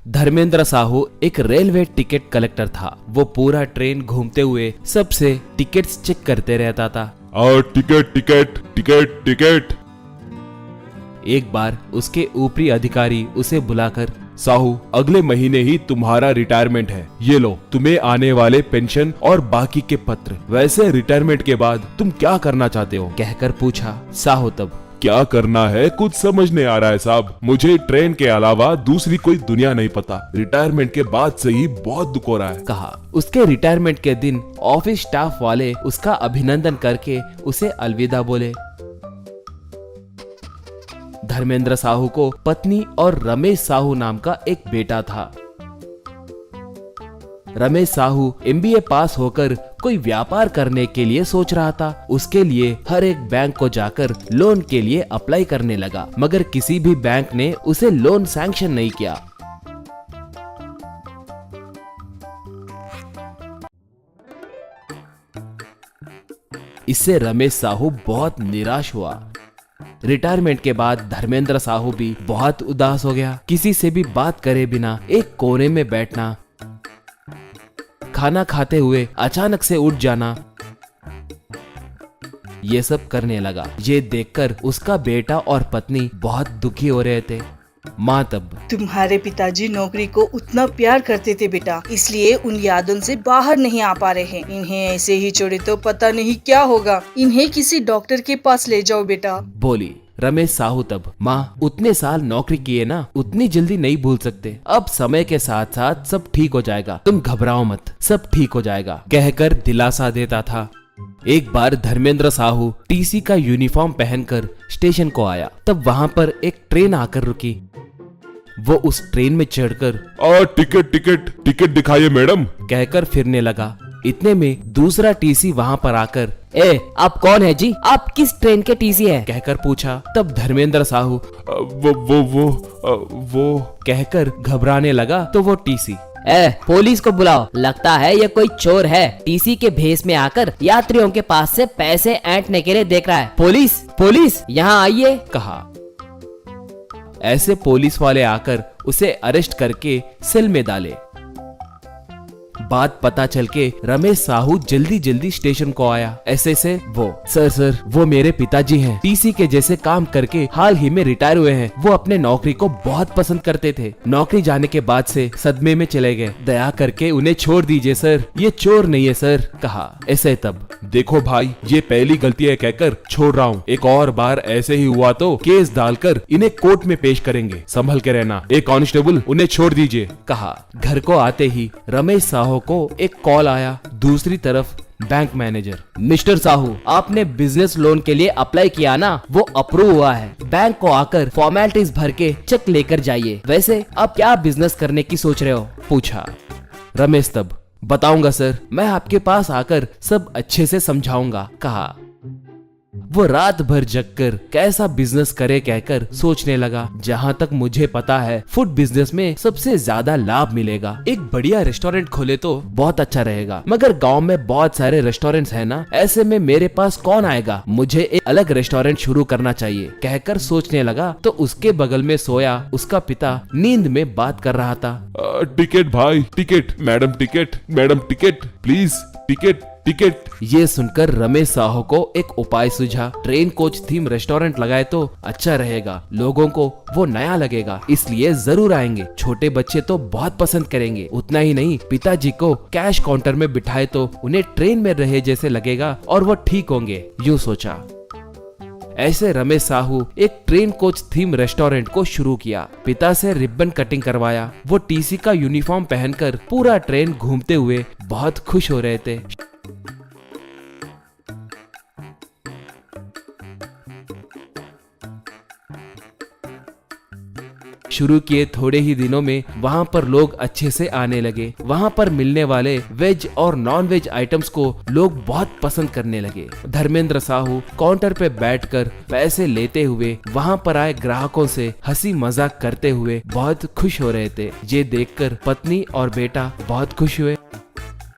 धर्मेंद्र साहू एक railway ticket collector था। वो पूरा ट्रेन घूमते हुए सबसे टिकट्स चेक करते रहता था। और टिकट टिकट टिकट टिकट। एक बार उसके ऊपरी अधिकारी उसे बुलाकर, साहू, अगले महीने ही तुम्हारा रिटायरमेंट है, ये लो तुम्हें आने वाले पेंशन और बाकी के पत्र। वैसे रिटायरमेंट के बाद तुम क्या करना चाहते हो? कहकर पूछा। साहू तब, क्या करना है कुछ समझ नहीं आ रहा है साहब, मुझे ट्रेन के अलावा दूसरी कोई दुनिया नहीं पता। रिटायरमेंट के बाद से ही बहुत दुख हो रहा है, कहा। उसके रिटायरमेंट के दिन ऑफिस स्टाफ वाले उसका अभिनंदन करके उसे अलविदा बोले। धर्मेंद्र साहू को पत्नी और रमेश साहू नाम का एक बेटा था। रमेश साहू MBA पास होकर कोई व्यापार करने के लिए सोच रहा था। उसके लिए हर एक बैंक को जाकर लोन के लिए अप्लाई करने लगा, मगर किसी भी बैंक ने उसे लोन सैंक्शन नहीं किया। इससे रमेश साहू बहुत निराश हुआ। रिटायरमेंट के बाद धर्मेंद्र साहू भी बहुत उदास हो गया। किसी से भी बात करे बिना एक कोने में बैठना, खाना खाते हुए अचानक से उठ जाना, ये सब करने लगा। ये देखकर उसका बेटा और पत्नी बहुत दुखी हो रहे थे। माँ तब, तुम्हारे पिताजी नौकरी को उतना प्यार करते थे बेटा, इसलिए उन यादों से बाहर नहीं आ पा रहे हैं। इन्हें ऐसे ही छोड़े तो पता नहीं क्या होगा। इन्हें किसी डॉक्टर के पास ले जाओ बेटा, बोली। रमेश साहू तब, माँ, उतने साल नौकरी किए ना, उतनी जल्दी नहीं भूल सकते। अब समय के साथ साथ सब ठीक हो जाएगा, तुम घबराओ मत, सब ठीक हो जाएगा, कहकर दिलासा देता था। एक बार धर्मेंद्र साहू TC का यूनिफॉर्म पहनकर स्टेशन को आया। तब वहाँ पर एक ट्रेन आकर रुकी। वो उस ट्रेन में चढ़कर, और टिकट टिकट टिकट दिखाइए मैडम, कहकर फिरने लगा। इतने में दूसरा TC वहाँ पर आकर, आप कौन है जी? आप किस ट्रेन के TC है? कहकर पूछा। तब धर्मेंद्र साहू वो कहकर घबराने लगा तो वो TC, पुलिस को बुलाओ, लगता है ये कोई चोर है। TC के भेष में आकर यात्रियों के पास से पैसे ऐंठने के लिए देख रहा है। पुलिस पुलिस, यहाँ आइए, कहा। ऐसे पुलिस वाले आकर उसे अरेस्ट करके सेल में डाले। बात पता चल के रमेश साहू जल्दी जल्दी स्टेशन को आया। ऐसे से वो, सर वो मेरे पिताजी हैं, TC के जैसे काम करके हाल ही में रिटायर हुए हैं। वो अपने नौकरी को बहुत पसंद करते थे, नौकरी जाने के बाद से सदमे में चले गए। दया करके उन्हें छोड़ दीजिए सर, ये चोर नहीं है सर, कहा। ऐसे तब, देखो भाई, ये पहली गलती है कहकर छोड़ रहा हूँ। एक और बार ऐसे ही हुआ तो केस डालकर इन्हें कोर्ट में पेश करेंगे, संभल के रहना। एक कांस्टेबल, उन्हें छोड़ दीजिए, कहा। घर को आते ही रमेश साहू को एक कॉल आया। दूसरी तरफ बैंक मैनेजर, मिस्टर साहू, आपने बिजनेस लोन के लिए अप्लाई किया ना, वो अप्रूव हुआ है। बैंक को आकर फॉर्मेलिटीज भर के चेक लेकर जाइए। वैसे आप क्या बिजनेस करने की सोच रहे हो? पूछा। रमेश तब, बताऊंगा सर, मैं आपके पास आकर सब अच्छे से समझाऊंगा, कहा। वो रात भर जगकर कैसा बिजनेस करे कहकर सोचने लगा। जहाँ तक मुझे पता है, फूड बिजनेस में सबसे ज्यादा लाभ मिलेगा। एक बढ़िया रेस्टोरेंट खोले तो बहुत अच्छा रहेगा, मगर गांव में बहुत सारे रेस्टोरेंट्स हैं ना, ऐसे में मेरे पास कौन आएगा? मुझे एक अलग रेस्टोरेंट शुरू करना चाहिए, कहकर सोचने लगा तो उसके बगल में सोया उसका पिता नींद में बात कर रहा था। टिकट भाई, ticket, madam ticket please, ticket ticket. ये सुनकर रमेश साहू को एक उपाय सूझा। ट्रेन कोच थीम रेस्टोरेंट लगाए तो अच्छा रहेगा, लोगों को वो नया लगेगा, इसलिए जरूर आएंगे। छोटे बच्चे तो बहुत पसंद करेंगे। उतना ही नहीं, पिताजी को कैश काउंटर में बिठाए तो उन्हें ट्रेन में रहे जैसे लगेगा और वो ठीक होंगे, यूँ सोचा। ऐसे रमेश साहू एक ट्रेन कोच थीम रेस्टोरेंट को शुरू किया। पिता से रिबन कटिंग करवाया। वो TC का यूनिफॉर्म पहनकर पूरा ट्रेन घूमते हुए बहुत खुश हो रहे थे। शुरू किए थोड़े ही दिनों में वहाँ पर लोग अच्छे से आने लगे। वहाँ पर मिलने वाले वेज और नॉन वेज आइटम्स को लोग बहुत पसंद करने लगे। धर्मेंद्र साहू काउंटर पे बैठकर पैसे लेते हुए वहाँ पर आए ग्राहकों से हंसी मजाक करते हुए बहुत खुश हो रहे थे। ये देखकर पत्नी और बेटा बहुत खुश हुए।